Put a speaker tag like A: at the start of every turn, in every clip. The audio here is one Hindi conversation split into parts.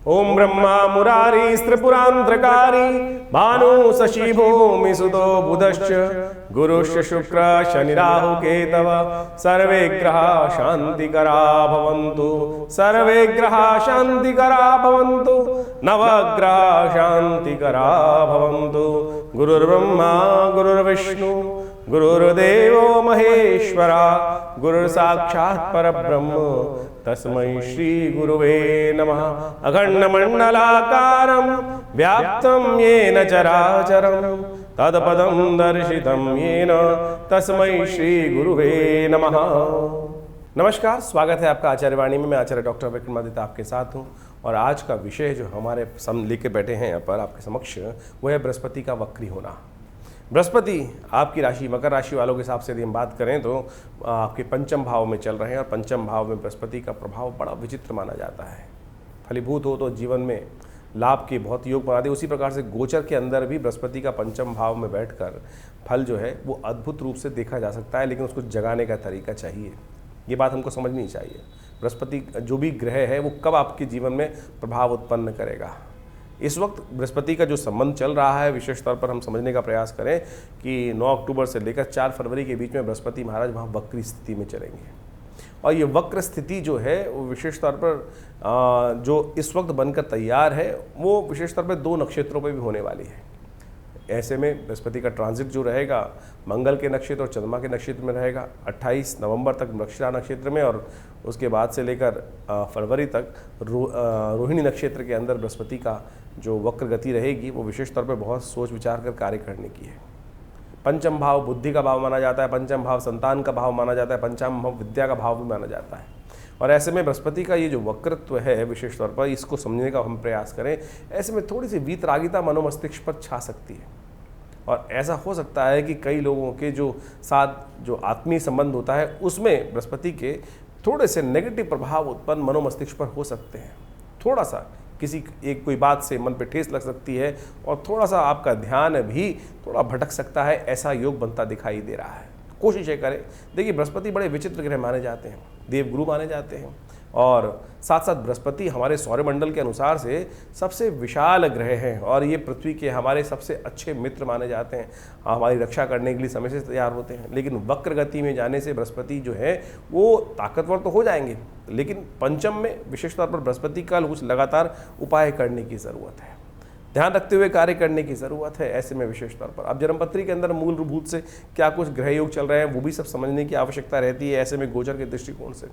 A: ओम ब्रह्मा मुरारी त्रिपुरांतकारी भानु शशि भूमि सुतो बुधश्च गुरुश्च शुक्र शनि राहु केतव सर्वे ग्रहा शांतिकरा भवन्तु सर्वे ग्रहा शांतिकरा भवन्तु नवग्रहा शांतिकरा भवन्तु। गुरुर्ब्रह्मा गुरुर्विष्णु गुरुर्देवो महेश्वरा गुरुर्साक्षात् परब्रह्म तस्मै श्री गुरुवे नमः। अखंडमंडलाकारं व्याप्तं येन चराचरं तत्पदं दर्शितं येन तस्मै श्री गुरुवे नमः। नमस्कार, स्वागत है आपका आचार्य वाणी में। मैं आचार्य डॉक्टर विक्रमादित्य आपके साथ हूँ और आज का विषय जो हमारे लेके बैठे हैं यहाँ पर आपके समक्ष वो है बृहस्पति का वक्री होना। बृहस्पति आपकी राशि मकर राशि वालों के हिसाब से यदि हम बात करें तो आपके पंचम भाव में चल रहे हैं और पंचम भाव में बृहस्पति का प्रभाव बड़ा विचित्र माना जाता है। फलीभूत हो तो जीवन में लाभ के बहुत योग बना दे। उसी प्रकार से गोचर के अंदर भी बृहस्पति का पंचम भाव में बैठकर फल जो है वो अद्भुत रूप से देखा जा सकता है, लेकिन उसको जगाने का तरीका चाहिए। ये बात हमको समझनी चाहिए। बृहस्पति जो भी ग्रह है वो कब आपके जीवन में प्रभाव उत्पन्न करेगा। इस वक्त बृहस्पति का जो संबंध चल रहा है विशेष तौर पर हम समझने का प्रयास करें कि 9 अक्टूबर से लेकर 4 फरवरी के बीच में बृहस्पति महाराज वहाँ वक्री स्थिति में चलेंगे और ये वक्र स्थिति जो है वो विशेष तौर पर जो इस वक्त बनकर तैयार है वो विशेष तौर पर 2 नक्षत्रों पर भी होने वाली है। ऐसे में बृहस्पति का ट्रांजिट जो रहेगा मंगल के नक्षत्र और चंद्रमा के नक्षत्र में रहेगा 28 नवंबर तक मृगशिरा नक्षत्र में और उसके बाद से लेकर फरवरी तक रोहिणी नक्षत्र के अंदर बृहस्पति का जो वक्र गति रहेगी वो विशेष तौर पर बहुत सोच विचार कर कार्य करने की है। पंचम भाव बुद्धि का भाव माना जाता है, पंचम भाव संतान का भाव माना जाता है, पंचम भाव विद्या का भाव भी माना जाता है। और ऐसे में बृहस्पति का ये जो वक्रत्व है विशेष तौर पर इसको समझने का हम प्रयास करें। ऐसे में थोड़ी सी वीतरागिता मनोमस्तिष्क पर छा सकती है और ऐसा हो सकता है कि कई लोगों के जो साथ जो आत्मीय संबंध होता है उसमें बृहस्पति के थोड़े से नेगेटिव प्रभाव उत्पन्न मनोमस्तिष्क पर हो सकते हैं। थोड़ा सा किसी एक कोई बात से मन पे ठेस लग सकती है और थोड़ा सा आपका ध्यान भी थोड़ा भटक सकता है, ऐसा योग बनता दिखाई दे रहा है। कोशिशें करें। देखिए बृहस्पति बड़े विचित्र ग्रह माने जाते हैं, देवगुरु माने जाते हैं और साथ साथ बृहस्पति हमारे सौरमंडल के अनुसार से सबसे विशाल ग्रह हैं और ये पृथ्वी के हमारे सबसे अच्छे मित्र माने जाते हैं। हमारी रक्षा करने के लिए समय से तैयार होते हैं, लेकिन वक्र गति में जाने से बृहस्पति जो है वो ताकतवर तो हो जाएंगे, लेकिन पंचम में विशेष तौर पर बृहस्पति का कुछ लगातार उपाय करने की ज़रूरत है, ध्यान रखते हुए कार्य करने की ज़रूरत है। ऐसे में विशेष तौर पर अब जन्मपत्री के अंदर मूलभूत से क्या कुछ ग्रह योग चल रहे हैं वो भी सब समझने की आवश्यकता रहती है, ऐसे में गोचर के दृष्टिकोण से।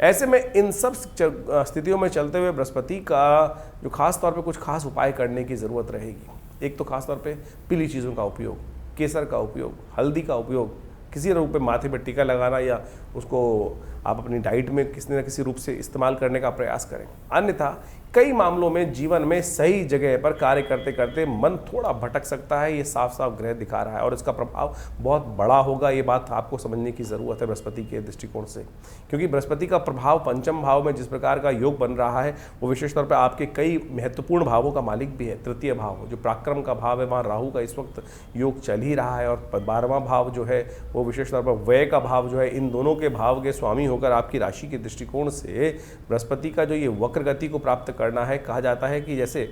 A: ऐसे में इन सब स्थितियों में चलते हुए बृहस्पति का जो खास तौर पर कुछ खास उपाय करने की ज़रूरत रहेगी। एक तो खास तौर पर पीली चीज़ों का उपयोग, केसर का उपयोग, हल्दी का उपयोग, किसी रूप में माथे पर टीका लगाना या उसको आप अपनी डाइट में किसी न किसी रूप से इस्तेमाल करने का प्रयास करें। अन्यथा कई मामलों में जीवन में सही जगह पर कार्य करते करते मन थोड़ा भटक सकता है, ये साफ साफ ग्रह दिखा रहा है और इसका प्रभाव बहुत बड़ा होगा। ये बात आपको समझने की ज़रूरत है बृहस्पति के दृष्टिकोण से, क्योंकि बृहस्पति का प्रभाव पंचम भाव में जिस प्रकार का योग बन रहा है वो विशेष तौर पर आपके कई महत्वपूर्ण भावों का मालिक भी है। तृतीय भाव जो पराक्रम का भाव है वहाँ राहु का इस वक्त योग चल ही रहा है और 12वां भाव जो है वो विशेष तौर पर व्यय का भाव जो है, इन दोनों के भाव के स्वामी होकर आपकी राशि के दृष्टिकोण से बृहस्पति का जो ये वक्र गति को प्राप्त करना है। कहा जाता है कि जैसे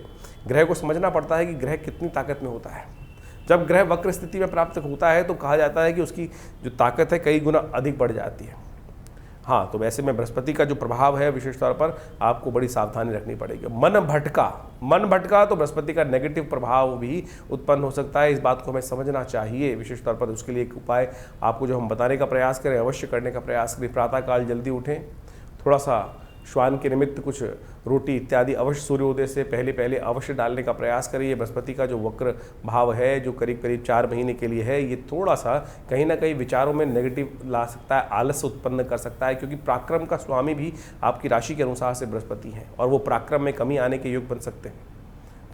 A: ग्रह को समझना पड़ता है कि ग्रह कितनी ताकत में होता है। जब ग्रह वक्र स्थिति में प्राप्त होता है तो कहा जाता है कि उसकी जो ताकत है कई गुना अधिक बढ़ जाती है। हाँ, तो वैसे में बृहस्पति का जो प्रभाव है विशेष तौर पर आपको बड़ी सावधानी रखनी पड़ेगी। मन भटका तो बृहस्पति का नेगेटिव प्रभाव भी उत्पन्न हो सकता है। इस बात को हमें समझना चाहिए। विशेष तौर पर उसके लिए एक उपाय आपको जो हम बताने का प्रयास करें, अवश्य करने का प्रयास करें। प्रातःकाल जल्दी उठें, थोड़ा सा श्वान के निमित्त कुछ रोटी इत्यादि अवश्य सूर्योदय से पहले अवश्य डालने का प्रयास करिए। बृहस्पति का जो वक्र भाव है जो करीब 4 महीने के लिए है, ये थोड़ा सा कहीं ना कहीं विचारों में नेगेटिव ला सकता है, आलस्य उत्पन्न कर सकता है, क्योंकि पराक्रम का स्वामी भी आपकी राशि के अनुसार से बृहस्पति है और वो पराक्रम में कमी आने के योग बन सकते हैं।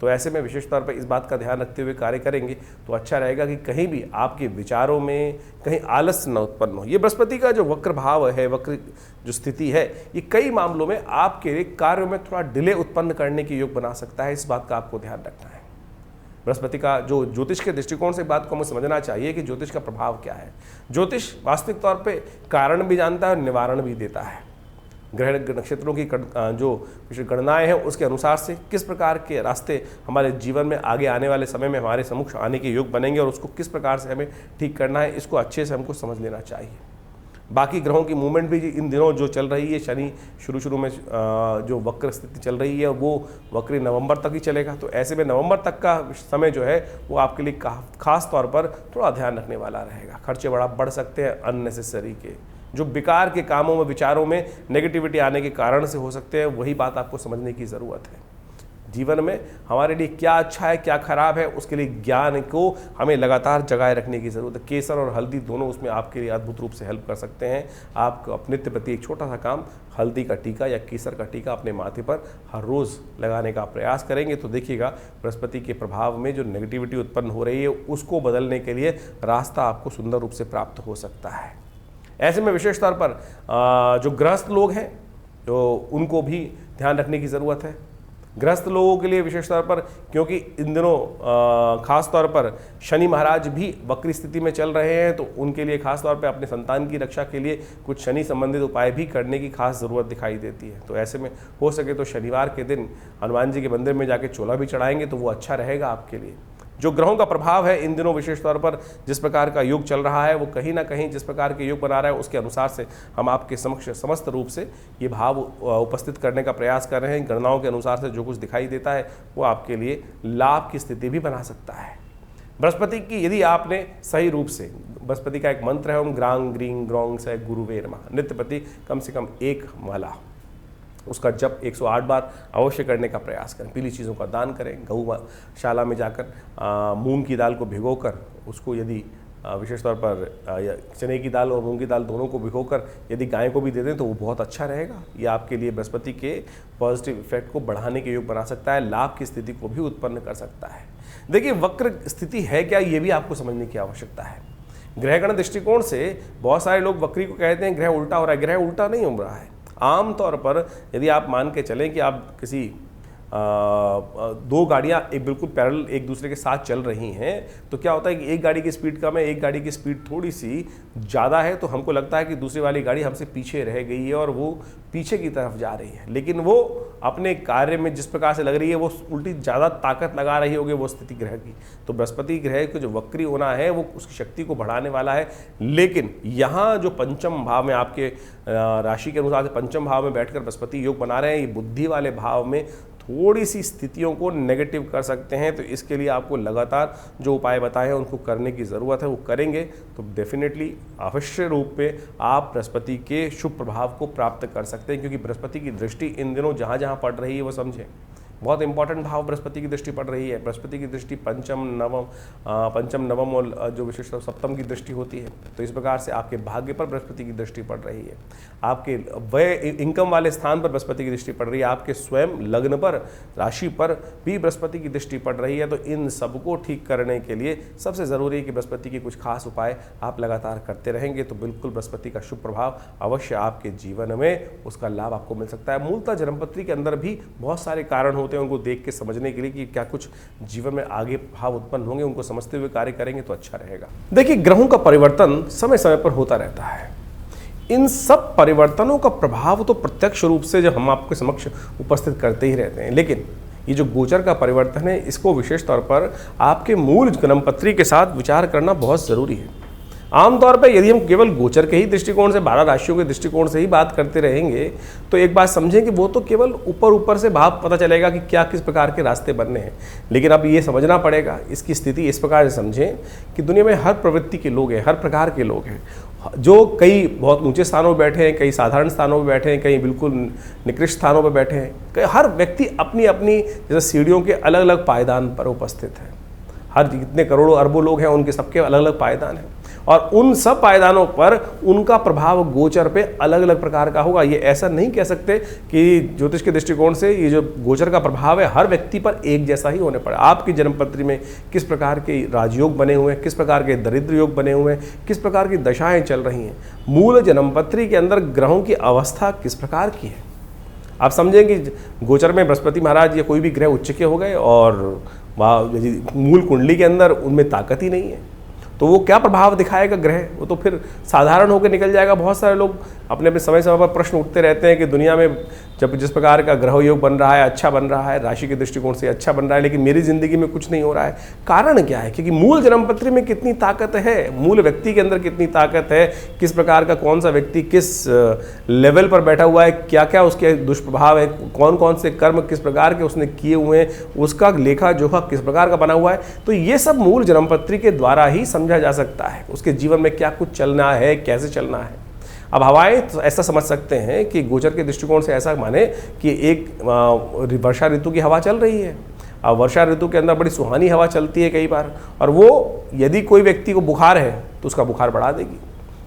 A: तो ऐसे में विशेष तौर पर इस बात का ध्यान रखते हुए कार्य करेंगे तो अच्छा रहेगा कि कहीं भी आपके विचारों में कहीं आलस्य न उत्पन्न हो। ये बृहस्पति का जो वक्र भाव है, वक्र जो स्थिति है, ये कई मामलों में आपके कार्यों में थोड़ा डिले उत्पन्न करने के योग बना सकता है। इस बात का आपको ध्यान रखना है। बृहस्पति का जो ज्योतिष के दृष्टिकोण से बात को हमें समझना चाहिए कि ज्योतिष का प्रभाव क्या है। ज्योतिष वास्तविक तौर पे कारण भी जानता है और निवारण भी देता है। ग्रह नक्षत्रों की जो गणनाएं हैं उसके अनुसार से किस प्रकार के रास्ते हमारे जीवन में आगे आने वाले समय में हमारे सम्मुख आने के योग बनेंगे और उसको किस प्रकार से हमें ठीक करना है, इसको अच्छे से हमको समझ लेना चाहिए। बाकी ग्रहों की मूवमेंट भी इन दिनों जो चल रही है, शनि शुरू में जो वक्र स्थिति चल रही है वो वक्री नवंबर तक ही चलेगा। तो ऐसे में नवंबर तक का समय जो है वो आपके लिए खास तौर पर थोड़ा ध्यान रखने वाला रहेगा। खर्चे बड़ा बढ़ सकते हैं अननेसेसरी के, जो बेकार के कामों में विचारों में नेगेटिविटी आने के कारण से हो सकते हैं, वही बात आपको समझने की ज़रूरत है। जीवन में हमारे लिए क्या अच्छा है क्या खराब है उसके लिए ज्ञान को हमें लगातार जगाए रखने की ज़रूरत है। केसर और हल्दी दोनों उसमें आपके लिए अद्भुत रूप से हेल्प कर सकते हैं। आप अपने प्रति एक छोटा सा काम, हल्दी का टीका या केसर का टीका अपने माथे पर हर रोज़ लगाने का प्रयास करेंगे तो देखिएगा बृहस्पति के प्रभाव में जो नेगेटिविटी उत्पन्न हो रही है उसको बदलने के लिए रास्ता आपको सुंदर रूप से प्राप्त हो सकता है। ऐसे में विशेष तौर पर जो गृहस्थ लोग हैं जो उनको भी ध्यान रखने की ज़रूरत है। गृहस्थ लोगों के लिए विशेष तौर पर, क्योंकि इन दिनों खास तौर पर शनि महाराज भी वक्री स्थिति में चल रहे हैं, तो उनके लिए खास तौर पर अपने संतान की रक्षा के लिए कुछ शनि संबंधित उपाय भी करने की खास ज़रूरत दिखाई देती है। तो ऐसे में हो सके तो शनिवार के दिन हनुमान जी के मंदिर में जाके चोला भी चढ़ाएंगे तो वो अच्छा रहेगा आपके लिए। जो ग्रहों का प्रभाव है इन दिनों विशेष तौर पर जिस प्रकार का योग चल रहा है वो कहीं ना कहीं जिस प्रकार के योग बना रहा है उसके अनुसार से हम आपके समक्ष समस्त रूप से ये भाव उपस्थित करने का प्रयास कर रहे हैं। गणनाओं के अनुसार से जो कुछ दिखाई देता है वो आपके लिए लाभ की स्थिति भी बना सकता है। बृहस्पति की यदि आपने सही रूप से, बृहस्पति का एक मंत्र है ओम ग्रांग ग्रीं ग्रौंग से गुरुवे नमः, नित्यप्रति कम से कम एक माला उसका जप 108 बार अवश्य करने का प्रयास करें। पीली चीज़ों का दान करें। गौशाला में जाकर मूंग की दाल को भिगोकर उसको यदि विशेष तौर पर चने की दाल और मूंग की दाल दोनों को भिगोकर यदि गाय को भी दे दें तो वो बहुत अच्छा रहेगा। ये आपके लिए बृहस्पति के पॉजिटिव इफेक्ट को बढ़ाने के योग बना सकता है, लाभ की स्थिति को भी उत्पन्न कर सकता है। देखिए वक्र स्थिति है क्या, ये भी आपको समझने की आवश्यकता है। ग्रहगण दृष्टिकोण से बहुत सारे लोग वक्री को कहते हैं ग्रह उल्टा हो रहा है। ग्रह उल्टा नहीं हो रहा है। आमतौर पर यदि आप मान के चलें कि आप किसी दो गाड़ियाँ एक बिल्कुल पैरेलल एक दूसरे के साथ चल रही हैं तो क्या होता है कि एक गाड़ी की स्पीड कम है, एक गाड़ी की स्पीड थोड़ी सी ज़्यादा है, तो हमको लगता है कि दूसरी वाली गाड़ी हमसे पीछे रह गई है और वो पीछे की तरफ जा रही है, लेकिन वो अपने कार्य में जिस प्रकार से लग रही है वो उल्टी ज़्यादा ताकत लगा रही होगी वो स्थिति ग्रह की। तो बृहस्पति ग्रह को जो वक्री होना है वो उसकी शक्ति को बढ़ाने वाला है। लेकिन यहाँ जो पंचम भाव में आपके राशि के अनुसार से पंचम भाव में बैठकर बृहस्पति योग बना रहे हैं, ये बुद्धि वाले भाव में थोड़ी सी स्थितियों को नेगेटिव कर सकते हैं। तो इसके लिए आपको लगातार जो उपाय बताए हैं उनको करने की ज़रूरत है। वो करेंगे तो डेफिनेटली अवश्य रूप में आप बृहस्पति के शुभ प्रभाव को प्राप्त कर सकते हैं, क्योंकि बृहस्पति की दृष्टि इन दिनों जहाँ जहाँ पड़ रही है वो समझें बहुत इंपॉर्टेंट भाव बृहस्पति की दृष्टि पड़ रही है। बृहस्पति की दृष्टि पंचम नवम और जो विशेष सप्तम की दृष्टि होती है। तो इस प्रकार से आपके भाग्य पर बृहस्पति की दृष्टि पड़ रही है, आपके व्यय इनकम वाले स्थान पर बृहस्पति की दृष्टि पड़ रही है, आपके स्वयं लग्न पर राशि पर भी बृहस्पति की दृष्टि पड़ रही है। तो इन सबको ठीक करने के लिए सबसे ज़रूरी है कि बृहस्पति के कुछ खास उपाय आप लगातार करते रहेंगे तो बिल्कुल बृहस्पति का शुभ प्रभाव अवश्य आपके जीवन में उसका लाभ आपको मिल सकता है। मूलतः जन्मपत्री के अंदर भी बहुत सारे कारण होते हैं, उनको देख के समझने के लिए कि क्या कुछ जीवन में आगे भाव उत्पन्न होंगे, उनको समझते हुए कार्य करेंगे तो अच्छा रहेगा। देखिए ग्रहों का परिवर्तन समय समय पर होता रहता है। इन सब परिवर्तनों का प्रभाव तो प्रत्यक्ष रूप से जब हम आपके समक्ष उपस्थित करते ही रहते हैं, लेकिन ये जो गोचर का परिवर्तन है इसको विशेष तौर पर आपके मूल जन्मपत्री के साथ विचार करना बहुत ज़रूरी है। आमतौर पर यदि हम केवल गोचर के ही दृष्टिकोण से 12 राशियों के दृष्टिकोण से ही बात करते रहेंगे तो एक बात समझें कि वो तो केवल ऊपर से भाव पता चलेगा कि क्या किस प्रकार के रास्ते बनने हैं। लेकिन अब ये समझना पड़ेगा, इसकी स्थिति इस प्रकार से समझें कि दुनिया में हर प्रवृत्ति के लोग हैं, हर प्रकार के लोग हैं, जो कई बहुत ऊंचे स्थानों पर बैठे हैं, कई साधारण स्थानों पर बैठे हैं, कई बिल्कुल निकृष्ट स्थानों पर बैठे हैं। हर व्यक्ति अपनी अपनी जैसे सीढ़ियों के अलग अलग पायदान पर उपस्थित है। हर जितने करोड़ों अरबों लोग हैं उनके सबके अलग अलग पायदान हैं और उन सब पायदानों पर उनका प्रभाव गोचर पे अलग अलग प्रकार का होगा। ये ऐसा नहीं कह सकते कि ज्योतिष के दृष्टिकोण से ये जो गोचर का प्रभाव है हर व्यक्ति पर एक जैसा ही होने पड़े। आपकी जन्मपत्री में किस प्रकार के राजयोग बने हुए हैं, किस प्रकार के दरिद्र योग बने हुए हैं, किस प्रकार की दशाएं चल रही हैं, मूल जन्मपत्री के अंदर ग्रहों की अवस्था किस प्रकार की है। आप समझें कि गोचर में बृहस्पति महाराज या कोई भी ग्रह उच्च के हो गए और मूल कुंडली के अंदर उनमें ताकत ही नहीं है तो वो क्या प्रभाव दिखाएगा ग्रह, वो तो फिर साधारण होकर निकल जाएगा। बहुत सारे लोग अपने अपने समय समय पर प्रश्न उठते रहते हैं कि दुनिया में जब जिस प्रकार का ग्रह योग बन रहा है, अच्छा बन रहा है, राशि के दृष्टिकोण से अच्छा बन रहा है, लेकिन मेरी ज़िंदगी में कुछ नहीं हो रहा है। कारण क्या है? क्योंकि मूल जन्मपत्री में कितनी ताकत है, मूल व्यक्ति के अंदर कितनी ताकत है, किस प्रकार का कौन सा व्यक्ति किस लेवल पर बैठा हुआ है, क्या क्या उसके दुष्प्रभाव है, कौन कौन से कर्म किस प्रकार के उसने किए हुए हैं, उसका लेखा जोखा किस प्रकार का बना हुआ है, तो ये सब मूल जन्मपत्री के द्वारा ही समझा जा सकता है। उसके जीवन में क्या कुछ चलना है, कैसे चलना है। अब हवाएं तो ऐसा समझ सकते हैं कि गोचर के दृष्टिकोण से ऐसा माने कि एक वर्षा ऋतु की हवा चल रही है। अब वर्षा ऋतु के अंदर बड़ी सुहानी हवा चलती है कई बार, और वो यदि कोई व्यक्ति को बुखार है तो उसका बुखार बढ़ा देगी,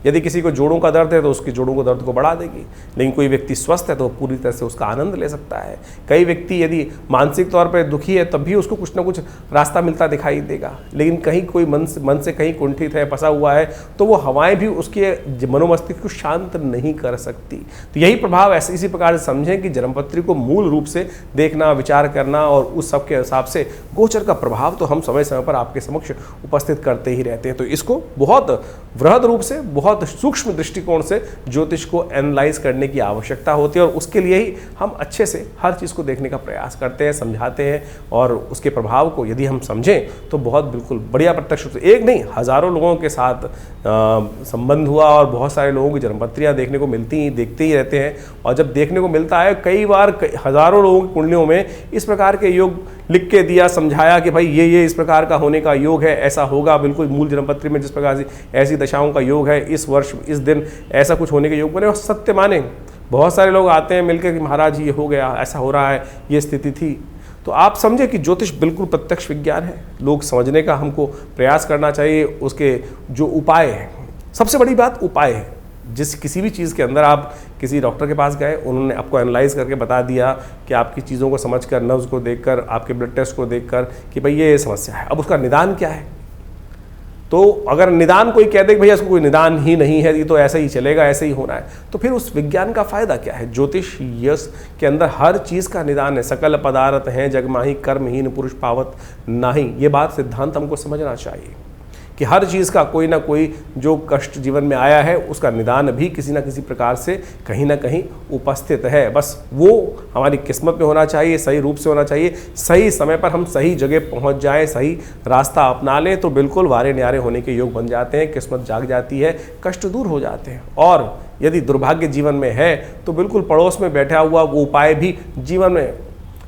A: यदि किसी को जोड़ों का दर्द है तो उसकी जोड़ों को दर्द को बढ़ा देगी। लेकिन कोई व्यक्ति स्वस्थ है तो पूरी तरह से उसका आनंद ले सकता है। कई व्यक्ति यदि मानसिक तौर पर दुखी है तब भी उसको कुछ ना कुछ रास्ता मिलता दिखाई देगा। लेकिन कहीं कोई मन से कहीं कुंठित है, फंसा हुआ है, तो वो हवाएं भी उसके मनोमस्तिष्क को शांत नहीं कर सकती। तो यही प्रभाव ऐसे इसी प्रकार से समझें कि जन्मपत्री को मूल रूप से देखना, विचार करना, और उस सब के हिसाब से गोचर का प्रभाव तो हम समय समय पर आपके समक्ष उपस्थित करते ही रहते हैं। तो इसको बहुत वृहद रूप से, बहुत सूक्ष्म दृष्टिकोण से ज्योतिष को एनालाइज करने की आवश्यकता होती है, और उसके लिए ही हम अच्छे से हर चीज़ को देखने का प्रयास करते हैं, समझाते हैं, और उसके प्रभाव को यदि हम समझें तो बहुत बिल्कुल बढ़िया प्रत्यक्ष रूप से एक नहीं हज़ारों लोगों के साथ संबंध हुआ, और बहुत सारे लोगों की जन्मपत्रियाँ देखने को देखते ही रहते हैं। और जब देखने को मिलता है, कई बार हज़ारों लोगों की कुंडलियों में इस प्रकार के योग लिख के दिया, समझाया कि भाई ये इस प्रकार का होने का योग है, ऐसा होगा, बिल्कुल मूल जन्मपत्री में जिस प्रकार से ऐसी दशाओं का योग है, इस वर्ष इस दिन ऐसा कुछ होने के योग बने, और सत्य माने। बहुत सारे लोग आते हैं मिलकर कि महाराज ये हो गया, ऐसा हो रहा है, ये स्थिति थी। तो आप समझे कि ज्योतिष बिल्कुल प्रत्यक्ष विज्ञान है। लोग समझने का हमको प्रयास करना चाहिए। उसके जो उपाय हैं, सबसे बड़ी बात उपाय है। किसी भी चीज़ के अंदर आप किसी डॉक्टर के पास गए, उन्होंने आपको एनालाइज करके बता दिया कि आपकी चीज़ों को समझकर, नब्ज को देखकर, आपके ब्लड टेस्ट को देखकर कि भाई ये समस्या है। अब उसका निदान क्या है? तो अगर निदान कोई कह दे कि भैया इसको कोई निदान ही नहीं है, ये तो ऐसा ही चलेगा, ऐसे ही होना है, तो फिर उस विज्ञान का फायदा क्या है? ज्योतिष यश के अंदर हर चीज़ का निदान है। सकल पदार्थ हैं जगमाही, कर्महीन पुरुष पावत नाही। ये बात सिद्धांत हमको समझना चाहिए कि हर चीज़ का कोई ना कोई जो कष्ट जीवन में आया है, उसका निदान भी किसी ना किसी प्रकार से कहीं ना कहीं उपस्थित है। बस वो हमारी किस्मत में होना चाहिए, सही रूप से होना चाहिए, सही समय पर हम सही जगह पहुंच जाएं, सही रास्ता अपना लें, तो बिल्कुल वारे न्यारे होने के योग बन जाते हैं, किस्मत जाग जाती है, कष्ट दूर हो जाते हैं। और यदि दुर्भाग्य जीवन में है तो बिल्कुल पड़ोस में बैठा हुआ वो उपाय भी जीवन में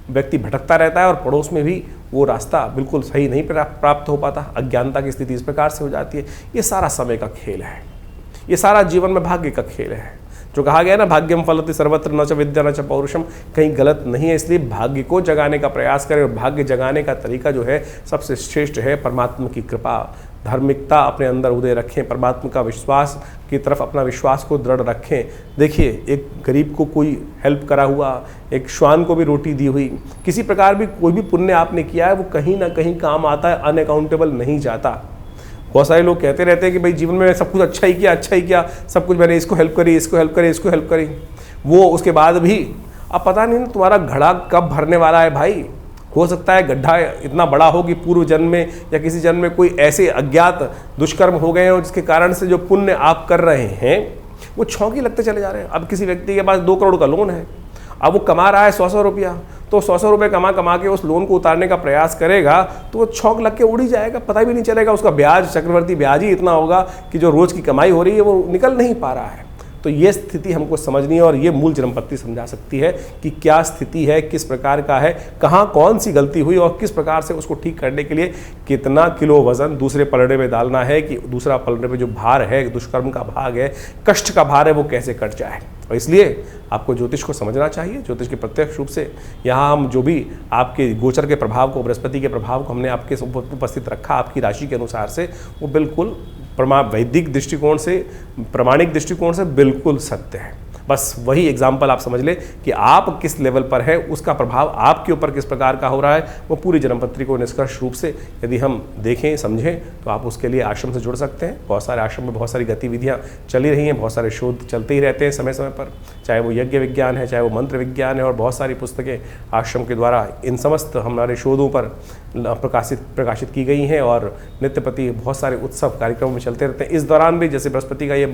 A: व्यक्ति भटकता रहता है, और पड़ोस में भी वो रास्ता बिल्कुल सही नहीं प्राप्त हो पाता। अज्ञानता की स्थिति इस प्रकार से हो जाती है। ये सारा समय का खेल है, ये सारा जीवन में भाग्य का खेल है। जो कहा गया ना, भाग्यम फलति सर्वत्र न च विद्या न च पौरुषम, कहीं गलत नहीं है। इसलिए भाग्य को जगाने का प्रयास करें, और भाग्य जगाने का तरीका जो है सबसे श्रेष्ठ है परमात्मा की कृपा, धार्मिकता अपने अंदर उदय रखें, परमात्मा का विश्वास की तरफ अपना विश्वास को दृढ़ रखें। देखिए, एक गरीब को कोई हेल्प करा हुआ, एक श्वान को भी रोटी दी हुई, किसी प्रकार भी कोई भी पुण्य आपने किया है, वो कहीं ना कहीं काम आता है, अनअकाउंटेबल नहीं जाता। बहुत सारे लोग कहते रहते हैं कि भाई जीवन में सब कुछ अच्छा ही किया, सब कुछ मैंने इसको हेल्प करी, इसको हेल्प करी, वो उसके बाद भी अब पता नहीं तुम्हारा घड़ा कब भरने वाला है भाई। हो सकता है गड्ढा इतना बड़ा हो कि पूर्व जन्म में या किसी जन्म में कोई ऐसे अज्ञात दुष्कर्म हो गए हो जिसके कारण से जो पुण्य आप कर रहे हैं वो छौंकी लगते चले जा रहे हैं। अब किसी व्यक्ति के पास 2 करोड़ का लोन है, अब वो कमा रहा है 100 रुपया, तो 100 रुपये कमा के उस लोन को उतारने का प्रयास करेगा तो वो छौंक लग के उड़ ही जाएगा, पता भी नहीं चलेगा। उसका ब्याज, चक्रवर्ती ब्याज ही इतना होगा कि जो रोज़ की कमाई हो रही है वो निकल नहीं पा रहा है। तो ये स्थिति हमको समझनी है, और ये मूल जन्मपत्री समझा सकती है कि क्या स्थिति है, किस प्रकार का है, कहाँ कौन सी गलती हुई, और किस प्रकार से उसको ठीक करने के लिए कितना किलो वजन दूसरे पलड़े में डालना है कि दूसरा पलड़े में जो भार है, दुष्कर्म का भाग है, कष्ट का भार है, वो कैसे कट जाए। और इसलिए आपको ज्योतिष को समझना चाहिए। ज्योतिष के प्रत्यक्ष रूप से यहाँ हम जो भी आपके गोचर के प्रभाव को, बृहस्पति के प्रभाव को हमने आपके उपस्थित रखा आपकी राशि के अनुसार से, वो बिल्कुल वैदिक दृष्टिकोण से, प्रामाणिक दृष्टिकोण से बिल्कुल सत्य है। बस वही एग्जाम्पल आप समझ ले कि आप किस लेवल पर है, उसका प्रभाव आपके ऊपर किस प्रकार का हो रहा है, वो पूरी जन्मपत्री को निष्कर्ष रूप से यदि हम देखें समझें तो आप उसके लिए आश्रम से जुड़ सकते हैं। बहुत सारे आश्रम में बहुत सारी गतिविधियाँ चली रही हैं, बहुत सारे शोध चलते ही रहते हैं समय समय पर, चाहे वो यज्ञ विज्ञान है, चाहे वो मंत्र विज्ञान है, और बहुत सारी पुस्तकें आश्रम के द्वारा इन समस्त हमारे शोधों पर प्रकाशित की गई हैं, और नित्य प्रति बहुत सारे उत्सव कार्यक्रम में चलते रहते हैं। इस दौरान भी जैसे बृहस्पति का ये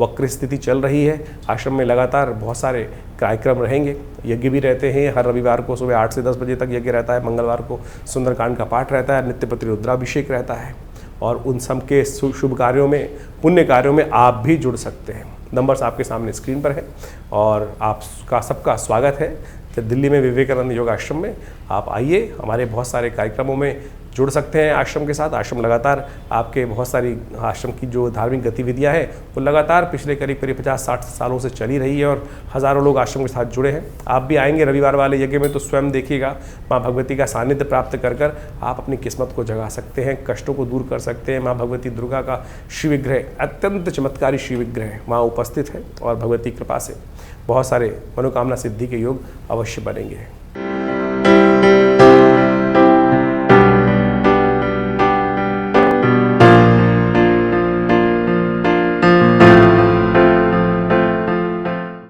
A: वक्र स्थिति चल रही है, आश्रम में लगातार बहुत सारे कार्यक्रम रहेंगे, यज्ञ भी रहते हैं। हर रविवार को सुबह 8 से 10 बजे तक यज्ञ रहता है, मंगलवार को सुंदरकांड का पाठ रहता है, नित्य प्रति रुद्राभिषेक रहता है, और उन सब के शुभ कार्यों में, पुण्य कार्यों में आप भी जुड़ सकते हैं। नंबर्स आपके सामने स्क्रीन पर है, और आपका सबका स्वागत है दिल्ली में विवेकानंद योग आश्रम में। आप आइए, हमारे बहुत सारे कार्यक्रमों में जुड़ सकते हैं आश्रम के साथ। आश्रम लगातार आपके बहुत सारी आश्रम की जो धार्मिक गतिविधियां हैं वो लगातार पिछले करीब 50-60 सालों से चली रही है, और हज़ारों लोग आश्रम के साथ जुड़े हैं। आप भी आएंगे रविवार वाले यज्ञ में तो स्वयं देखिएगा, माँ भगवती का सानिध्य प्राप्त कर आप अपनी किस्मत को जगा सकते हैं, कष्टों को दूर कर सकते हैं। माँ भगवती दुर्गा का शिव विग्रह, अत्यंत चमत्कारी शिव विग्रह वहाँ उपस्थित है, और भगवती कृपा से बहुत सारे मनोकामना सिद्धि के योग अवश्य बनेंगे।